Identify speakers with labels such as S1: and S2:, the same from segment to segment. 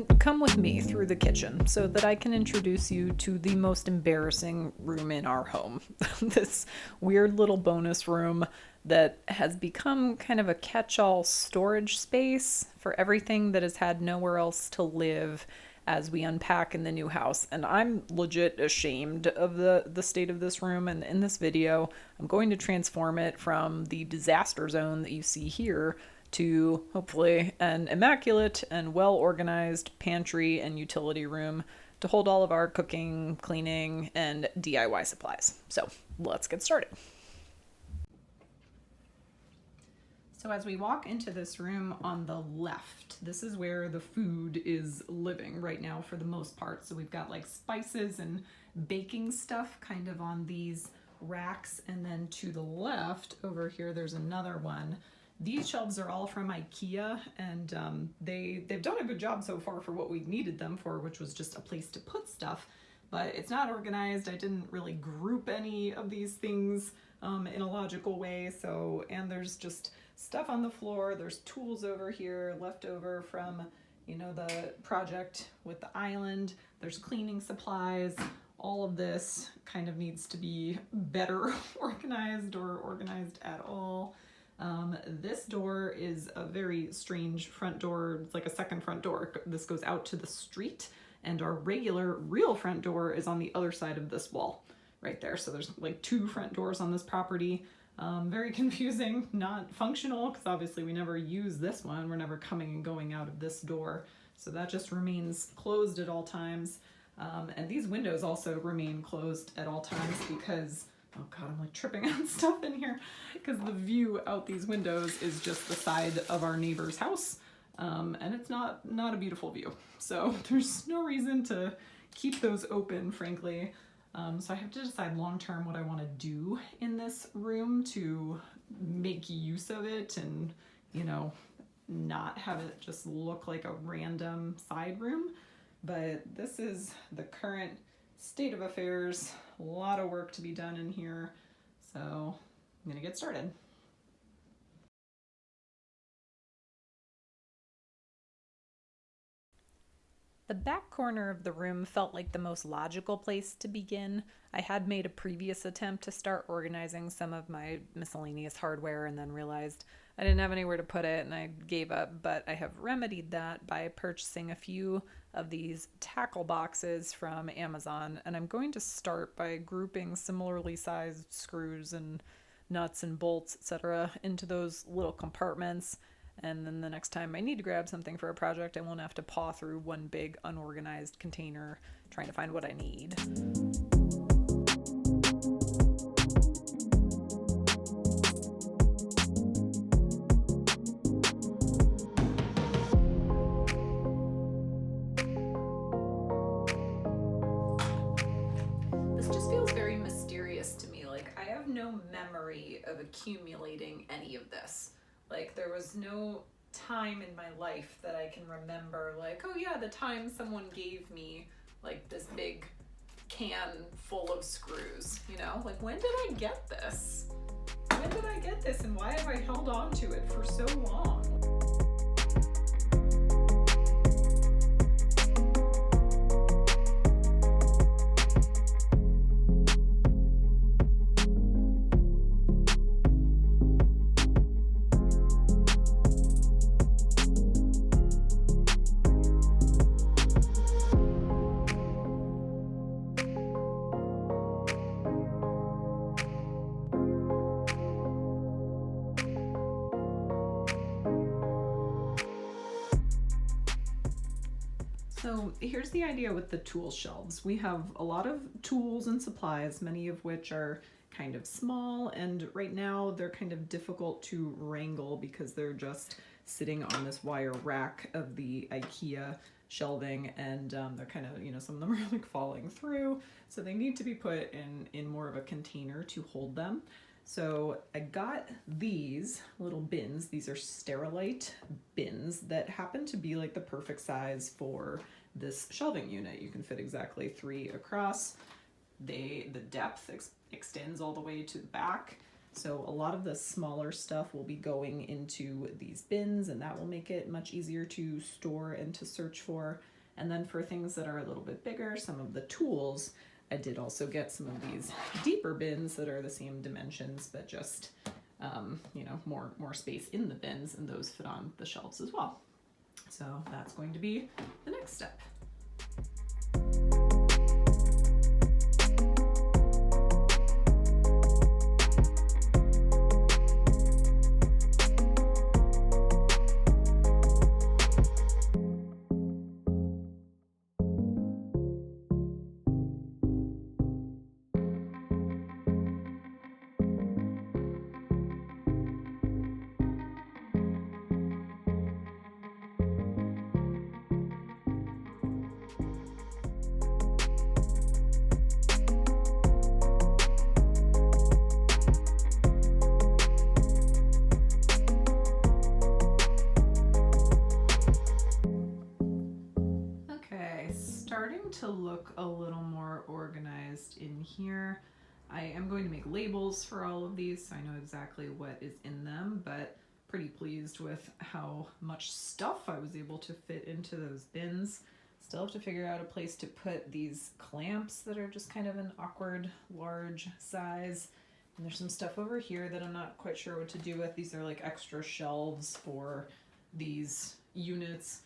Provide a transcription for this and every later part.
S1: then come with me through the kitchen so that I can introduce you to the most embarrassing room in our home. This weird little bonus room that has become kind of a catch all storage space for everything that has had nowhere else to live as we unpack in the new house. And I'm legit ashamed of the state of this room. And in this video, I'm going to transform it from the disaster zone that you see here to hopefully an immaculate and well organized pantry and utility room to hold all of our cooking, cleaning, and DIY supplies. So let's get started. So as we walk into this room on the left, this is where the food is living right now for the most part. So we've got like spices and baking stuff kind of on these racks. And then to the left over here, there's another one. These shelves are all from IKEA, and they've done a good job so far for what we needed them for, which was just a place to put stuff. But it's not organized. I didn't really group any of these things in a logical way. And there's just stuff on the floor. There's tools over here left over from, the project with the island. There's cleaning supplies. All of this kind of needs to be better organized or organized at all. This door is a very strange front door. It's like a second front door. This goes out to the street, and our regular real front door is on the other side of this wall right there. So there's like two front doors on this property. Very confusing, not functional, because obviously we never use this one. We're never coming and going out of this door. So that just remains closed at all times. And these windows also remain closed at all times because, oh God, I'm like tripping on stuff in here, because the view out these windows is just the side of our neighbor's house. And it's not a beautiful view. So there's no reason to keep those open, frankly. So I have to decide long-term what I want to do in this room to make use of it and, not have it just look like a random side room. But this is the current state of affairs. A lot of work to be done in here. So I'm going to get started. The back corner of the room felt like the most logical place to begin. I had made a previous attempt to start organizing some of my miscellaneous hardware and then realized I didn't have anywhere to put it and I gave up, but I have remedied that by purchasing a few of these tackle boxes from Amazon, and I'm going to start by grouping similarly sized screws and nuts and bolts, etc., into those little compartments. And then the next time I need to grab something for a project, I won't have to paw through one big unorganized container trying to find what I need. This just feels very mysterious to me. Like, I have no memory of accumulating any of this. Like, there was no time in my life that I can remember, like, oh yeah, the time someone gave me like this big can full of screws, Like, when did I get this? When did I get this, and why have I held on to it for so long? So here's the idea with the tool shelves. We have a lot of tools and supplies, many of which are kind of small, and right now they're kind of difficult to wrangle because they're just sitting on this wire rack of the IKEA shelving, and they're kind of, some of them are like falling through, so they need to be put in more of a container to hold them. So I got these little bins. These are Sterilite bins that happen to be like the perfect size for this shelving unit. You can fit exactly 3 across. The depth extends all the way to the back. So a lot of the smaller stuff will be going into these bins, and that will make it much easier to store and to search for. And then for things that are a little bit bigger, some of the tools, I did also get some of these deeper bins that are the same dimensions, but just, you know, more space in the bins, and those fit on the shelves as well. So that's going to be the next step. To look a little more organized in here. I am going to make labels for all of these so I know exactly what is in them, but pretty pleased with how much stuff I was able to fit into those bins. Still have to figure out a place to put these clamps that are just kind of an awkward large size. And there's some stuff over here that I'm not quite sure what to do with. These are like extra shelves for these units.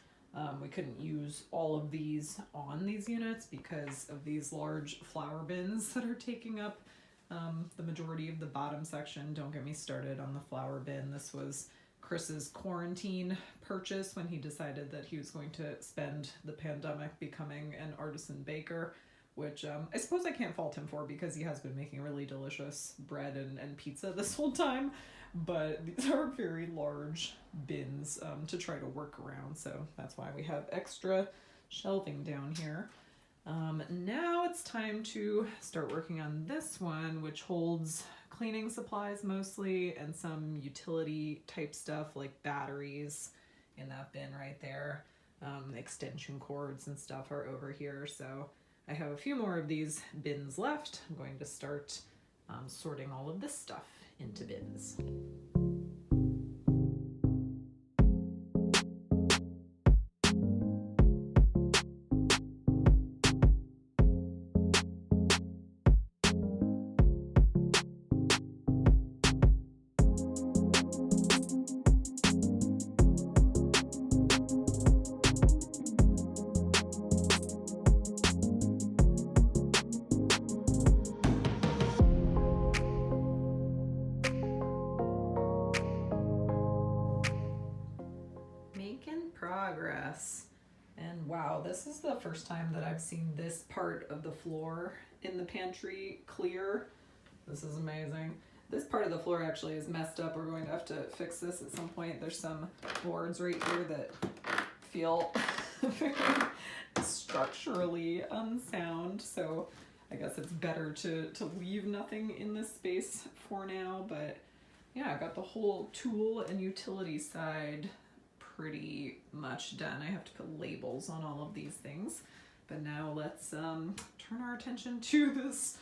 S1: We couldn't use all of these on these units because of these large flower bins that are taking up the majority of the bottom section. Don't get me started on the flower bin. This was Chris's quarantine purchase when he decided that he was going to spend the pandemic becoming an artisan baker, which I suppose I can't fault him for because he has been making really delicious bread and pizza this whole time. But these are very large bins to try to work around, so that's why we have extra shelving down here. Now it's time to start working on this one, which holds cleaning supplies mostly and some utility type stuff like batteries in that bin right there. Extension cords and stuff are over here, so I have a few more of these bins left. I'm going to start sorting all of this stuff into bins. Progress. And wow, this is the first time that I've seen this part of the floor in the pantry clear. This is amazing. This part of the floor actually is messed up. We're going to have to fix this at some point. There's some boards right here that feel very structurally unsound, so I guess it's better to leave nothing in this space for now. But yeah, I got the whole tool and utility side pretty much done. I have to put labels on all of these things, but now let's turn our attention to this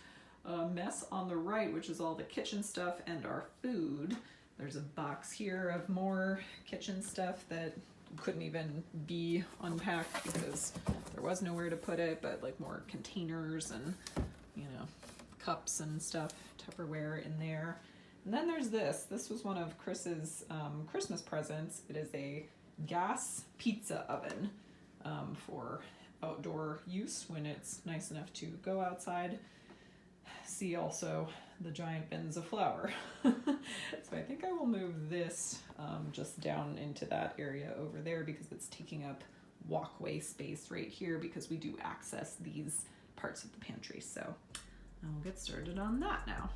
S1: mess on the right, which is all the kitchen stuff and our food. There's a box here of more kitchen stuff that couldn't even be unpacked because there was nowhere to put it, but like more containers and, you know, cups and stuff, Tupperware in there. And then there's this. This was one of Chris's Christmas presents. It is a gas pizza oven for outdoor use when it's nice enough to go outside. See also the giant bins of flour. So I think I will move this just down into that area over there because it's taking up walkway space right here because we do access these parts of the pantry. So I'll get started on that now.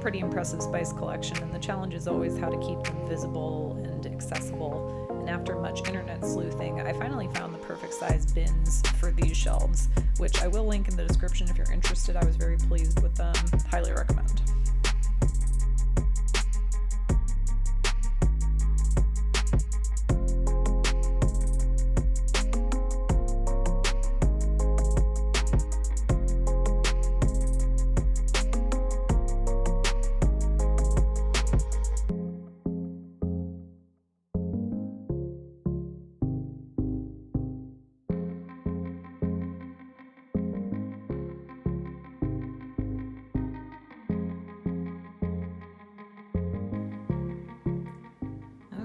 S1: pretty impressive spice collection, and the challenge is always how to keep them visible and accessible. And after much internet sleuthing, I finally found the perfect size bins for these shelves, which I will link in the description if you're interested. I was very pleased with them. Highly recommend.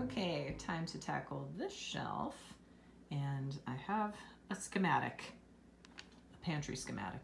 S1: Okay, time to tackle this shelf, and I have a schematic, a pantry schematic.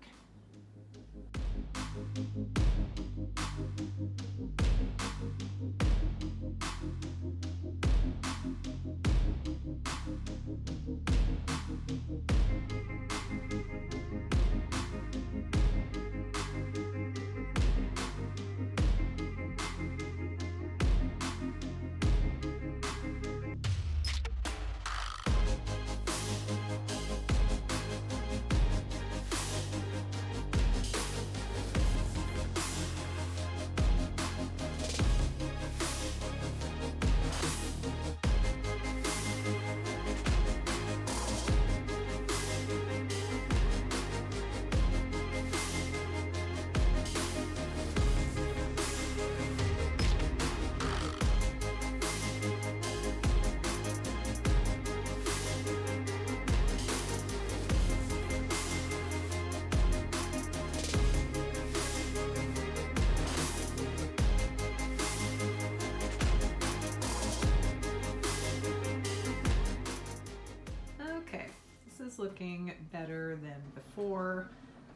S1: Looking better than before.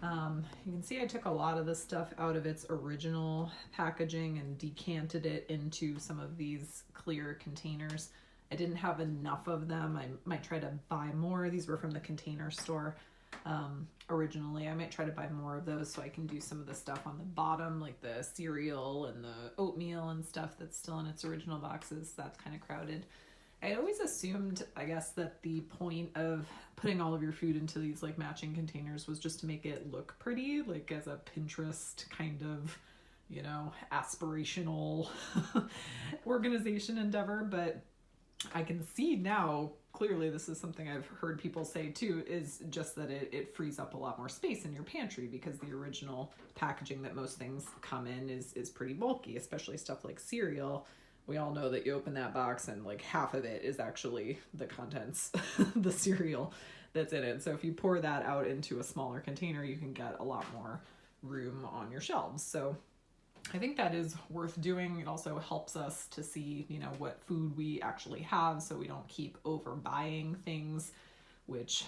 S1: You can see I took a lot of this stuff out of its original packaging and decanted it into some of these clear containers. I didn't have enough of them. I might try to buy more. These were from the Container Store originally. I might try to buy more of those so I can do some of the stuff on the bottom, like the cereal and the oatmeal and stuff that's still in its original boxes. That's kind of crowded. I always assumed, I guess, that the point of putting all of your food into these like matching containers was just to make it look pretty, like as a Pinterest kind of, you know, aspirational organization endeavor. But I can see now, clearly this is something I've heard people say too, is just that it frees up a lot more space in your pantry, because the original packaging that most things come in is pretty bulky, especially stuff like cereal. We all know that you open that box and like half of it is actually the contents, the cereal that's in it. So if you pour that out into a smaller container, you can get a lot more room on your shelves. So I think that is worth doing. It also helps us to see, you know, what food we actually have, so we don't keep overbuying things, which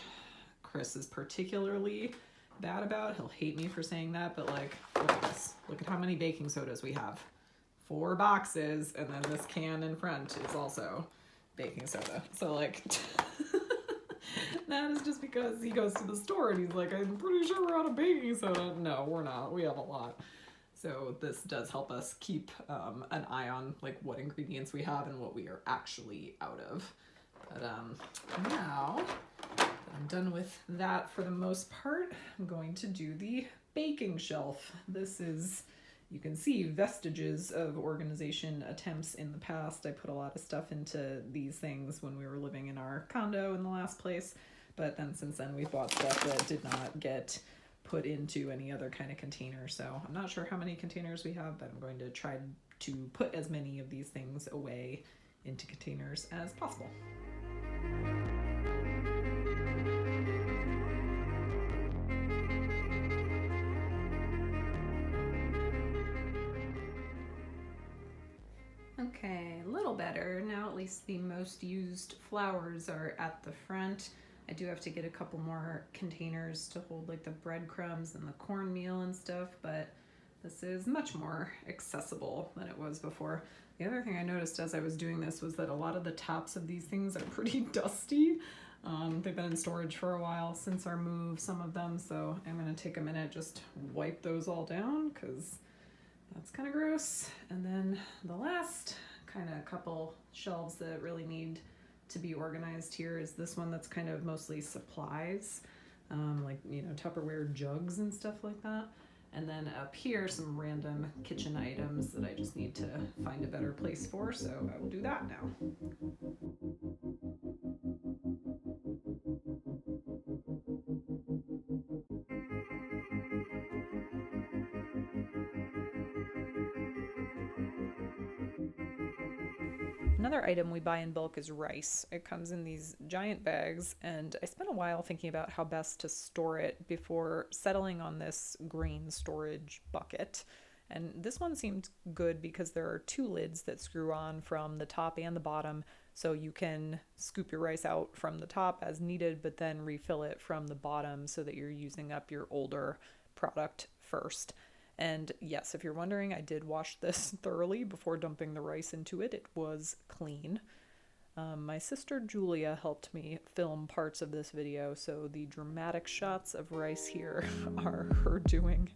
S1: Chris is particularly bad about. He'll hate me for saying that, but like, look at this. Look at how many baking sodas we have. 4 boxes, and then this can in front is also baking soda. So like, that is just because he goes to the store and he's like, I'm pretty sure we're out of baking soda. No, we're not. We have a lot. So this does help us keep an eye on like what ingredients we have and what we are actually out of. But now that I'm done with that for the most part, I'm going to do the baking shelf. This is, you can see vestiges of organization attempts in the past. I put a lot of stuff into these things when we were living in our condo in the last place, but then since then we've bought stuff that did not get put into any other kind of container. So I'm not sure how many containers we have, but I'm going to try to put as many of these things away into containers as possible. Okay, a little better. Now at least the most used flowers are at the front. I do have to get a couple more containers to hold like the breadcrumbs and the cornmeal and stuff, but this is much more accessible than it was before. The other thing I noticed as I was doing this was that a lot of the tops of these things are pretty dusty. They've been in storage for a while since our move, some of them, so I'm gonna take a minute, just wipe those all down, because That's kind of gross. And then the last kind of couple shelves that really need to be organized here is this one that's kind of mostly supplies, like, you know, Tupperware jugs and stuff like that. And then up here, some random kitchen items that I just need to find a better place for, so I will do that now. Another item we buy in bulk is rice. It comes in these giant bags, and I spent a while thinking about how best to store it before settling on this grain storage bucket. And this one seemed good because there are two lids that screw on from the top and the bottom, so you can scoop your rice out from the top as needed, but then refill it from the bottom so that you're using up your older product first. And yes, if you're wondering, I did wash this thoroughly before dumping the rice into it. It was clean. My sister Julia helped me film parts of this video, so the dramatic shots of rice here are her doing.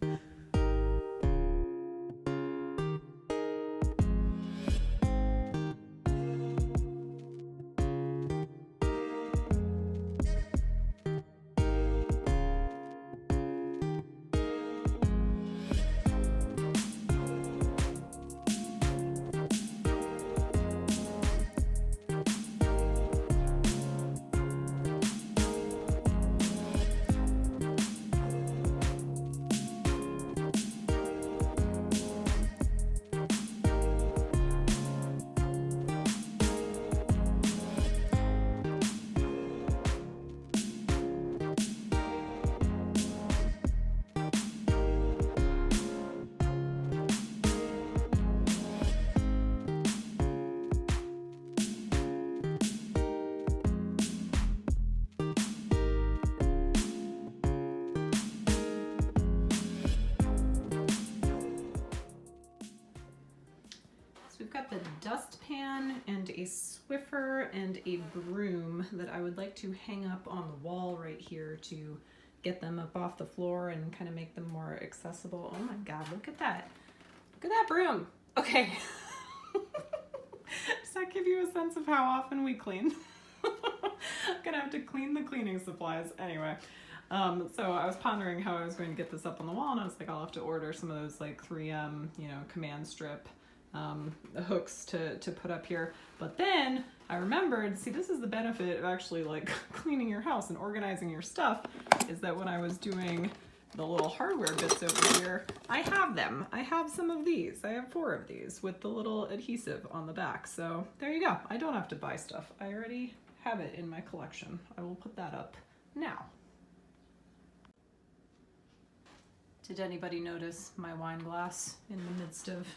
S1: We've got the dustpan and a Swiffer and a broom that I would like to hang up on the wall right here to get them up off the floor and kind of make them more accessible. Oh my God, look at that. Look at that broom. Okay. Does that give you a sense of how often we clean? I'm gonna have to clean the cleaning supplies. Anyway, so I was pondering how I was going to get this up on the wall, and I was like, I'll have to order some of those like 3M, you know, command strip hooks to put up here. But then I remembered, see, this is the benefit of actually like cleaning your house and organizing your stuff, is that when I was doing the little hardware bits over here, I have them. I have some of these. I have 4 of these with the little adhesive on the back. So there you go. I don't have to buy stuff. I already have it in my collection. I will put that up now. Did anybody notice my wine glass in the midst of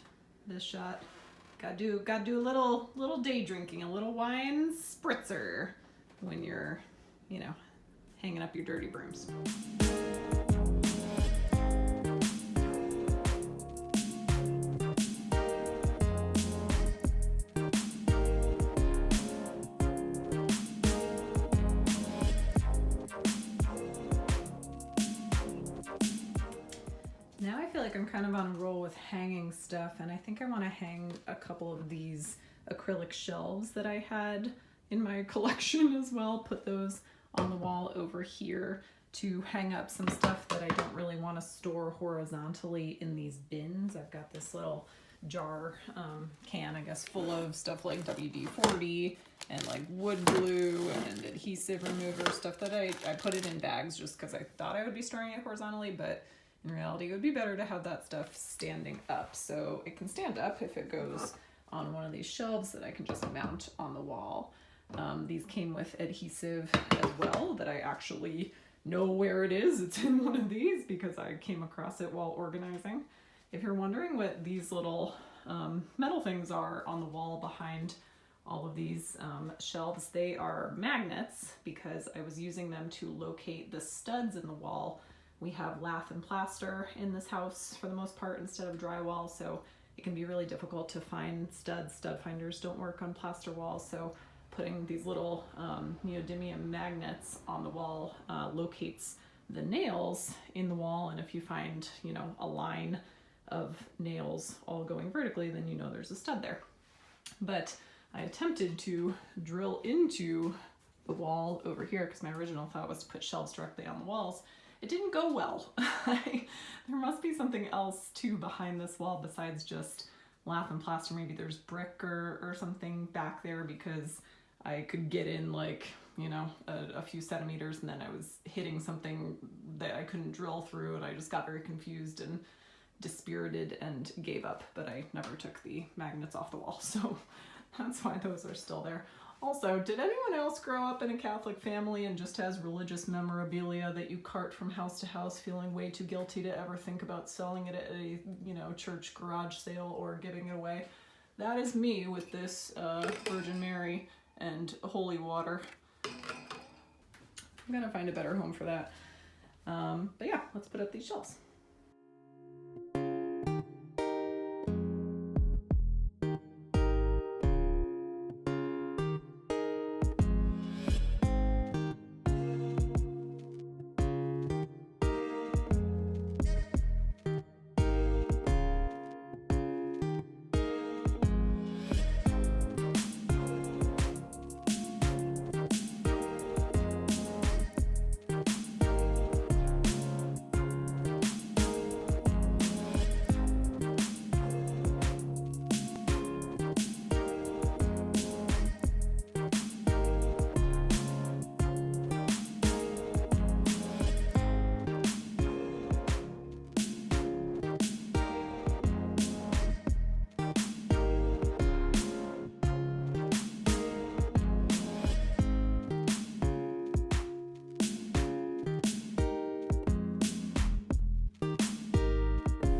S1: this shot? Gotta do a little day drinking, a little wine spritzer when you're, you know, hanging up your dirty brooms. Now I feel like I'm kind of on a roll with hanging stuff, and I think I want to hang a couple of these acrylic shelves that I had in my collection as well. Put those on the wall over here to hang up some stuff that I don't really want to store horizontally in these bins. I've got this little jar can, I guess, full of stuff like WD-40 and like wood glue and adhesive remover, stuff that I put it in bags just because I thought I would be storing it horizontally, but in reality, it would be better to have that stuff standing up. So it can stand up if it goes on one of these shelves that I can just mount on the wall. These came with adhesive as well that I actually know where it is. It's in one of these because I came across it while organizing. If you're wondering what these little metal things are on the wall behind all of these shelves, they are magnets because I was using them to locate the studs in the wall. We have lath and plaster in this house for the most part instead of drywall, so it can be really difficult to find studs. Stud finders don't work on plaster walls, so putting these little neodymium magnets on the wall locates the nails in the wall, and if you find, you know, a line of nails all going vertically, then you know there's a stud there. But I attempted to drill into the wall over here because my original thought was to put shelves directly on the walls. It didn't go well. There must be something else too behind this wall besides just lath and plaster. Maybe there's brick or something back there, because I could get in like, you know, a few centimeters, and then I was hitting something that I couldn't drill through, and I just got very confused and dispirited and gave up. But I never took the magnets off the wall, so that's why those are still there. Also, did anyone else grow up in a Catholic family and just has religious memorabilia that you cart from house to house, feeling way too guilty to ever think about selling it at a, you know, church garage sale or giving it away? That is me with this Virgin Mary and holy water. I'm gonna find a better home for that. But yeah, let's put up these shelves.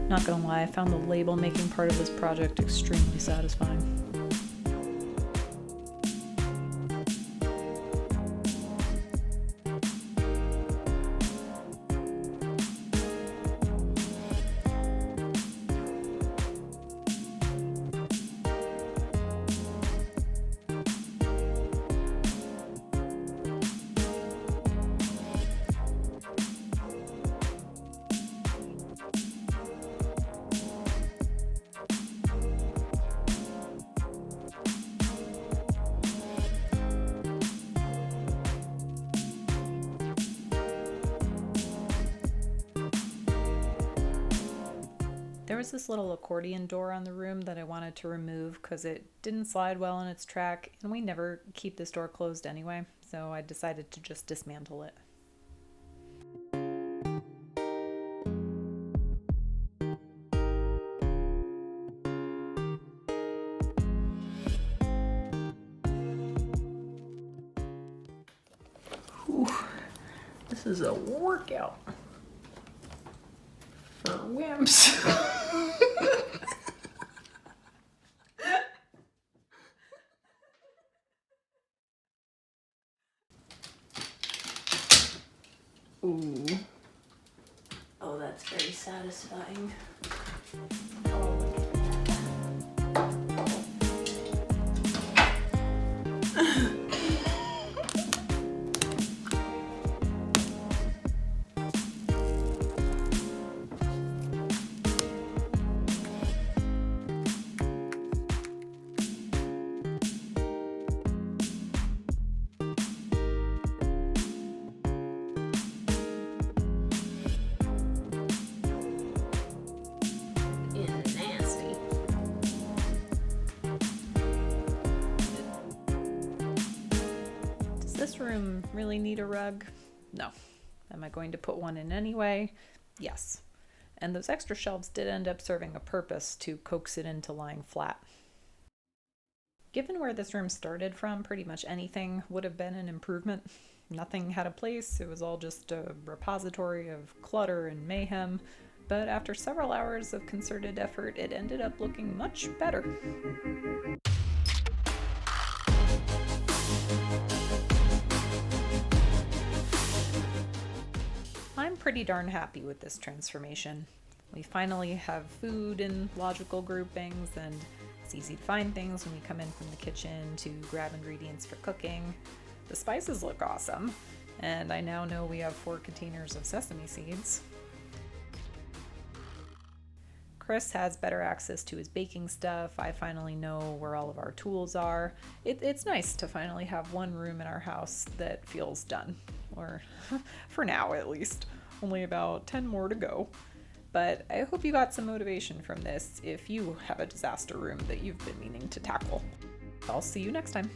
S1: Not gonna lie, I found the label making part of this project extremely satisfying. There was this little accordion door on the room that I wanted to remove because it didn't slide well in its track, and we never keep this door closed anyway, so I decided to just dismantle it. Whew. This is a workout for wimps. Ooh. Oh, that's very satisfying. Oh, look at that. This room really need a rug? No. Am I going to put one in anyway? Yes. And those extra shelves did end up serving a purpose to coax it into lying flat. Given where this room started from, pretty much anything would have been an improvement. Nothing had a place. It was all just a repository of clutter and mayhem. But after several hours of concerted effort, it ended up looking much better. I'm pretty darn happy with this transformation. We finally have food in logical groupings, and it's easy to find things when we come in from the kitchen to grab ingredients for cooking. The spices look awesome, and I now know we have 4 containers of sesame seeds. Chris has better access to his baking stuff. I finally know where all of our tools are. It's nice to finally have one room in our house that feels done, or for now at least. Only about 10 more to go. But I hope you got some motivation from this if you have a disaster room that you've been meaning to tackle. I'll see you next time.